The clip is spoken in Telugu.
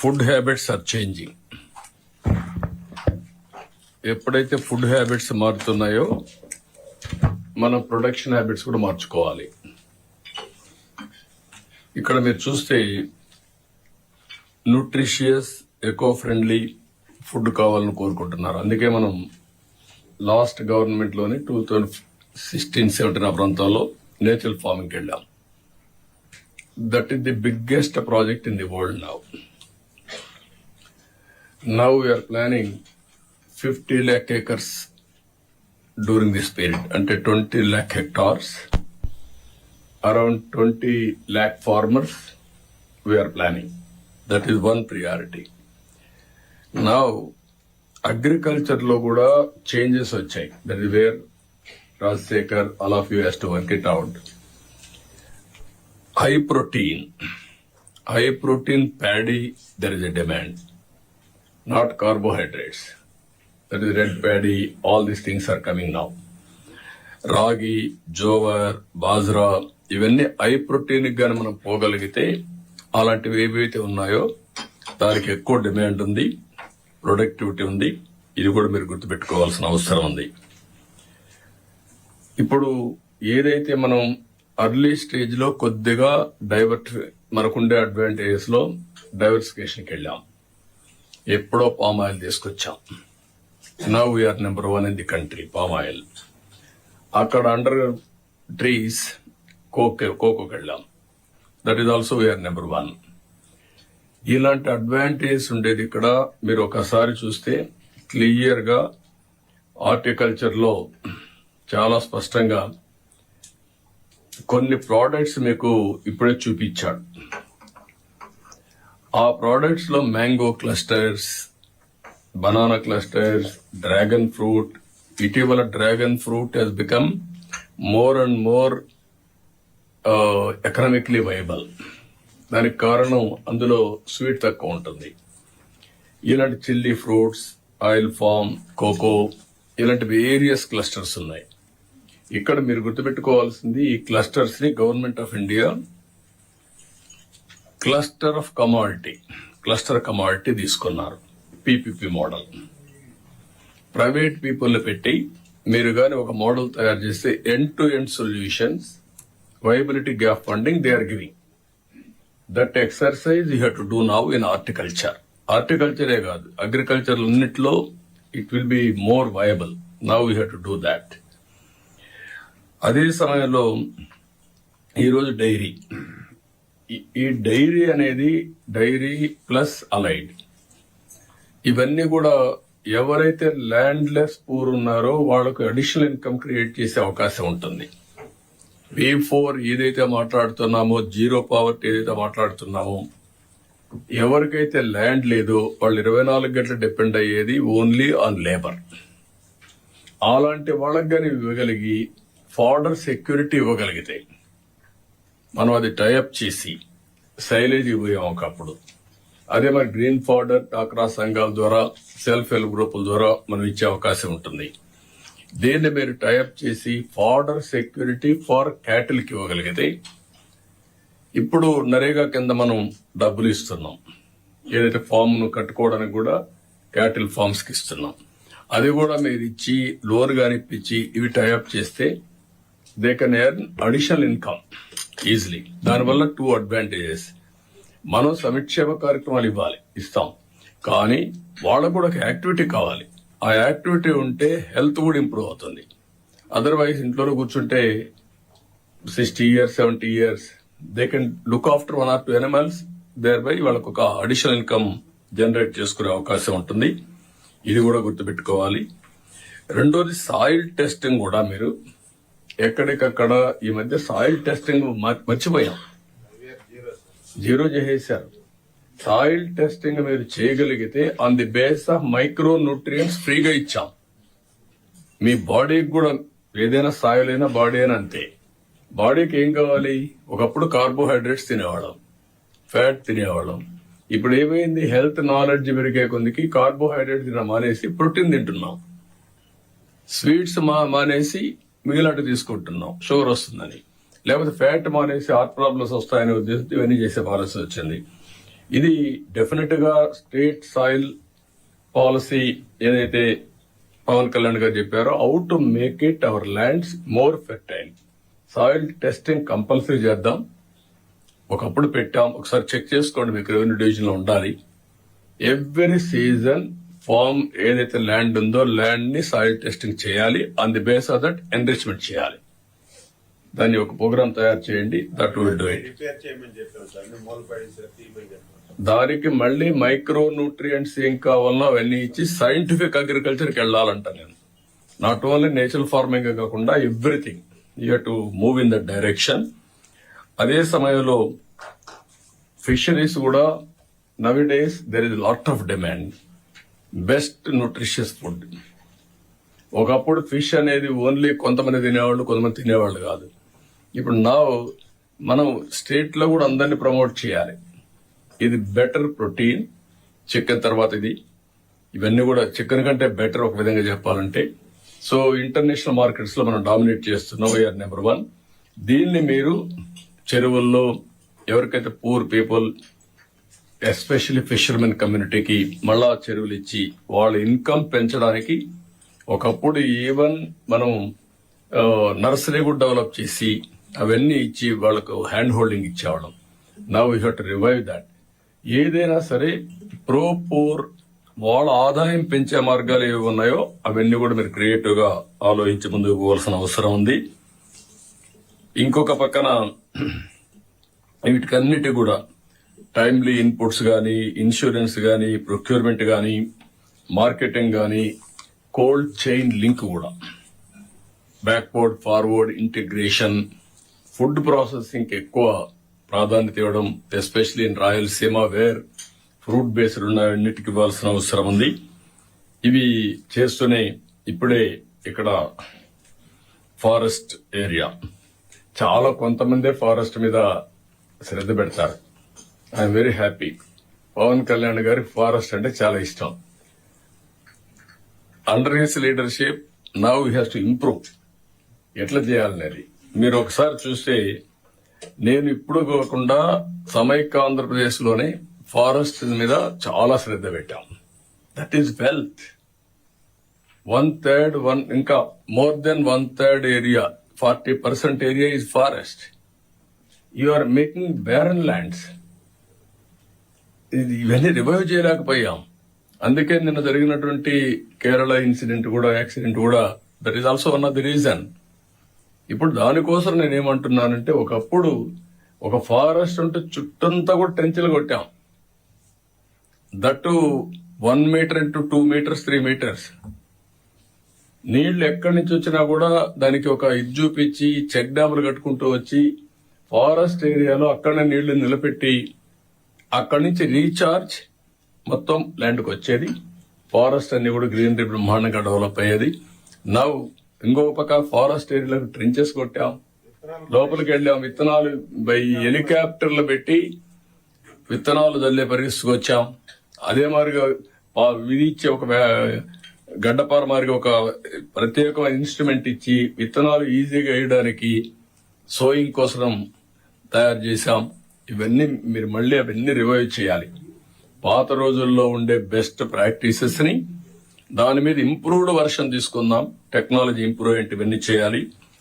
Food habits are changing. ఎప్పుడైతే ఫుడ్ హ్యాబిట్స్ మారుతున్నాయో మన ప్రొడక్షన్ హ్యాబిట్స్ కూడా మార్చుకోవాలి. ఇక్కడ మీరు చూస్తే న్యూట్రిషియస్ ఎకో ఫ్రెండ్లీ ఫుడ్ కావాలని కోరుకుంటున్నారు. అందుకే మనం లాస్ట్ గవర్నమెంట్ లోని 2016-17 ఆ ప్రాంతంలో నేచురల్ ఫార్మింగ్ వెళ్ళాం. That is the biggest project in the world now. Now we are planning 50 lakh acres during this period, and 20 lakh hectares, around 20 lakh farmers we are planning. That is one priority. Now, agriculture lo kuda changes vachayi. That is where Rajsekhar, all of you has to work it out. High protein paddy, there is a demand. Not carbohydrates. That is red paddy, all these things are coming now. Ragi, jowar, bajra, ఇవన్నీ హై ప్రోటీన్ గాని మనం పోగలిగితే అలాంటివి ఏవైతే ఉన్నాయో దానికి ఎక్కువ డిమాండ్ ఉంది, ప్రొడక్టివిటీ ఉంది. ఇది కూడా మీరు గుర్తుపెట్టుకోవాల్సిన అవసరం ఉంది. ఇప్పుడు ఏదైతే మనం అర్లీ స్టేజ్ లో కొద్దిగా మనకుండే అడ్వాంటేజెస్ లో డైవర్సిఫికేషన్కి వెళ్ళాం. ఎప్పుడో పామ్ ఆయిల్ తీసుకొచ్చాం. Now we are number 1 in the country palm oil. అక్కడ అండర్ ట్రీస్ కోకోకి వెళ్ళాం. That is also we are number 1. ఇలాంటి అడ్వాంటేజ్ ఉండేది ఇక్కడ. మీరు ఒకసారి చూస్తే క్లియర్ గా హార్టికల్చర్ లో చాలా స్పష్టంగా కొన్ని ప్రోడక్ట్స్ మీకు ఇప్పుడే చూపించాడు. ఆ ప్రోడక్ట్స్ లో mango clusters, banana clusters, dragon fruit. ఇటీవల dragon fruit has become more and more economically viable. దానికి కారణం అందులో స్వీట్ తక్కువ ఉంటుంది. ఇలాంటి chilli fruits, oil palm, cocoa, ఇలాంటి వేరియస్ క్లస్టర్స్ ఉన్నాయి. ఇక్కడ మీరు గుర్తుపెట్టుకోవాల్సింది ఈ క్లస్టర్స్ ని government of India cluster commodity తీసుకున్నారు. PPP model. ప్రైవేట్ పీపుల్ పెట్టి మీరు గాని ఒక మోడల్ తయారు చేస్తే end to end solutions, viability gap funding they are giving. That exercise you have to do now in హార్టికల్చరే కాదు, అగ్రికల్చర్ అన్నిట్లో it will be more viable. Now you have to do that. అదే సమయంలో ఈరోజు ఈ డైరీ అనేది డైరీ ప్లస్ అలైడ్, ఇవన్నీ కూడా ఎవరైతే ల్యాండ్లెస్ పూర్ ఉన్నారో వాళ్ళకు అడిషనల్ ఇన్కమ్ క్రియేట్ చేసే అవకాశం ఉంటుంది. V4 ఏదైతే మాట్లాడుతున్నామో, జీరో పావర్టీ ఏదైతే మాట్లాడుతున్నామో, ఎవరికైతే ల్యాండ్ లేదో వాళ్ళు 24 గంటలు డిపెండ్ అయ్యేది ఓన్లీ ఆన్ లేబర్. అలాంటి వాళ్ళకి కానీ ఇవ్వగలిగి ఫాడర్ సెక్యూరిటీ ఇవ్వగలిగితే, మనం అది టైఅప్ చేసి సైలేజ్ ఇవ్వయాం ఒకప్పుడు. అదే మరి గ్రీన్ ఫాడర్ డాక్రా సంఘాల ద్వారా, సెల్ఫ్ హెల్ప్ గ్రూపుల ద్వారా మనం ఇచ్చే అవకాశం ఉంటుంది. దీన్ని మీరు టైఅప్ చేసి ఫాడర్ సెక్యూరిటీ ఫర్ క్యాటిల్ కి ఇవ్వగలిగితే, ఇప్పుడు నరేగా కింద మనం డబ్బులు ఇస్తున్నాం. ఏదైతే ఫామ్ ను కట్టుకోవడానికి కూడా క్యాటిల్ ఫార్మ్స్ కి ఇస్తున్నాం. అది కూడా మీరు ఇచ్చి లోన్ గాని ఇప్పించి ఇవి టైఅప్ చేస్తే they can earn additional income easily. దానివల్ల 2 అడ్వాంటేజెస్. మనం సంక్షేమ కార్యక్రమాలు ఇస్తాం, కానీ వాళ్ళకు కూడా ఒక యాక్టివిటీ కావాలి. ఆ యాక్టివిటీ ఉంటే హెల్త్ కూడా ఇంప్రూవ్ అవుతుంది. అదర్వైజ్ ఇంట్లోనే కూర్చుంటే 60 years, 70 years they can look after 1 or 2 animals. Thereby వాళ్ళకు ఒక అడిషనల్ ఇన్కమ్ జనరేట్ చేసుకునే అవకాశం ఉంటుంది. ఇది కూడా గుర్తుపెట్టుకోవాలి. రెండోది సాయిల్ టెస్టింగ్ కూడా మీరు ఎక్కడికక్కడ ఈ మధ్య సాయిల్ టెస్టింగ్ మర్చిపోయాం, జీరో చేసేశారు. సాయిల్ టెస్టింగ్ మీరు చేయగలిగితే on the base of micro nutrients ఫ్రీగా ఇచ్చాం. మీ బాడీకి కూడా ఏదైనా సాయిల్ అయినా బాడీ అయినా అంతే. బాడీకి ఏం కావాలి? ఒకప్పుడు కార్బోహైడ్రేట్స్ తినేవాళ్ళం, ఫ్యాట్ తినేవాళ్ళం. ఇప్పుడు ఏమైంది? హెల్త్ నాలెడ్జ్ పెరిగే కొందికి కార్బోహైడ్రేట్ తినడం మానేసి ప్రోటీన్ తింటున్నాం. స్వీట్స్ మానేసి మిగిలినట్టు తీసుకుంటున్నాం, షుగర్ వస్తుందని. లేకపోతే ఫ్యాట్ మానేసి హార్ట్ ప్రాబ్లమ్స్ వస్తాయనే ఉద్దేశంతో ఇవన్నీ చేసే పాలసీ వచ్చింది. ఇది డెఫినెట్ గా స్టేట్ సాయిల్ పాలసీ ఏదైతే పవన్ కళ్యాణ్ గారు చెప్పారో, how to make it our lands more fertile. Soil testing compulsory చేద్దాం. ఒకప్పుడు పెట్టాం, ఒకసారి చెక్ చేసుకోండి, మీకు రెవెన్యూ డివిజన్ లో ఉండాలి. ఎవ్రీ సీజన్ ఫార్మ్ ఏదైతే ల్యాండ్ ఉందో ల్యాండ్ ని సాయిల్ టెస్టింగ్ చేయాలి. On the base of that enrichment చేయాలి. దాన్ని ఒక ప్రోగ్రామ్ తయారు చేయండి. That will do it. దానికి మళ్ళీ మైక్రో న్యూట్రియంట్స్ ఏం కావాలనో అవన్నీ ఇచ్చి సైంటిఫిక్ అగ్రికల్చర్కి వెళ్ళాలంట నేను. నాట్ ఓన్లీ నేచురల్ ఫార్మింగ్ కాకుండా everything you have to move in that direction. అదే సమయంలో ఫిషరీస్ కూడా now days there is lot of demand. Best nutritious food. ఒకప్పుడు ఫిష్ అనేది ఓన్లీ కొంతమంది తినేవాళ్ళు, కొంతమంది తినేవాళ్ళు కాదు. ఇప్పుడు మనం స్టేట్ లో కూడా అందరినీ ప్రమోట్ చేయాలి. ఇది బెటర్ ప్రోటీన్. చికెన్ తర్వాత ఇవన్నీ కూడా చికెన్ కంటే బెటర్ ఒక విధంగా చెప్పాలంటే. సో ఇంటర్నేషనల్ మార్కెట్స్ లో మనం డామినేట్ చేస్తున్నాం. We are number 1. దీన్ని మీరు చెరువుల్లో ఎవరికైతే పూర్ పీపుల్, ఎస్పెషల్లీ ఫిషర్మెన్ కమ్యూనిటీకి మళ్ళా చెరువులు ఇచ్చి వాళ్ళ ఇన్కమ్ పెంచడానికి, ఒకప్పుడు ఈవెన్ మనం నర్సరీ కూడా డెవలప్ చేసి అవన్నీ ఇచ్చి వాళ్ళకు హ్యాండ్ హోల్డింగ్ ఇచ్చేవాళ్ళం. Now you have to revive that. ఏదైనా సరే ప్రో పూర్ వాళ్ళ ఆదాయం పెంచే మార్గాలు ఏవి ఉన్నాయో అవన్నీ కూడా మీరు క్రియేటివ్ గా ఆలోచించి ముందుకు పోవాల్సిన అవసరం ఉంది. ఇంకొక పక్కన వీటికన్నిటి కూడా టైమ్లీ ఇన్పుట్స్ గానీ, ఇన్సూరెన్స్ గానీ, ప్రొక్యూర్మెంట్ గానీ, మార్కెటింగ్ గానీ, కోల్డ్ చైన్ లింక్ కూడా, backward forward integration, food processing ఎక్కువ ప్రాధాన్యత ఇవ్వడం, especially in Rayalaseema where fruit based ఉన్నన్నిటికి ఇవ్వాల్సిన అవసరం ఉంది. ఇవి చేస్తూనే ఇప్పుడే ఇక్కడ ఫారెస్ట్ ఏరియా చాలా కొంతమందే ఫారెస్ట్ మీద శ్రద్ధ పెడతారు. I'm very happy. Pawan Kalyan గారి ఫారెస్ట్ అంటే చాలా ఇష్టం. Under his leadership now he has to improve. ఎట్లా చేయాలనేది మీరు ఒకసారి చూస్తే, నేను ఇప్పుడు కాకుండా సమైక్య ఆంధ్రప్రదేశ్ లోనే ఫారెస్ట్ మీద చాలా శ్రద్ధ పెట్టాం. That is wealth. 1/3 ఇంకా more than 1/3 area, 40% area is forest. You are making barren lands. ఇవన్నీ రివైవ్ చేయలేకపోయాం. అందుకే నిన్న జరిగినటువంటి కేరళ ఇన్సిడెంట్ కూడా, యాక్సిడెంట్ కూడా, that is also one of the reason. ఇప్పుడు దానికోసం నేనేమంటున్నానంటే, ఒకప్పుడు ఒక ఫారెస్ట్ ఉంటే చుట్టంతా కూడా ట్రెంచ్లు కొట్టాం. That 1 metre into 2 metres 3 metres. నీళ్లు ఎక్కడి నుంచి వచ్చినా కూడా దానికి ఒక ఇది చూపించి చెక్ డ్యాములు కట్టుకుంటూ వచ్చి ఫారెస్ట్ ఏరియాలో అక్కడనే నీళ్లు నిలబెట్టి అక్కడి నుంచి రీఛార్జ్ మొత్తం ల్యాండ్కి వచ్చేది. ఫారెస్ట్ అన్ని కూడా గ్రీనరీ బ్రహ్మాండంగా డెవలప్ అయ్యేది. నవ్ ఇంకొక పక్క ఫారెస్ట్ ఏరియాలకు ట్రెంచెస్ కొట్టాం, లోపలికి వెళ్ళాం, విత్తనాలు బై హెలికాప్టర్లు పెట్టి విత్తనాలు చల్లే పరిస్థితికి వచ్చాం. అదే మాదిరిగా విధించే ఒక గడ్డపార మాదిరిగా ఒక ప్రత్యేకమైన ఇన్స్ట్రుమెంట్ ఇచ్చి విత్తనాలు ఈజీగా వేయడానికి సోయింగ్ కోసం తయారు చేశాం. ఇవన్నీ మీరు మళ్ళీ అవన్నీ రివైవ్ చేయాలి. పాత రోజుల్లో ఉండే బెస్ట్ ప్రాక్టీసెస్ ని దాని మీద ఇంప్రూవ్డ్ వర్షన్ తీసుకుందాం. టెక్నాలజీ ఇంప్రూవ్ ఇవన్నీ చేయాలి.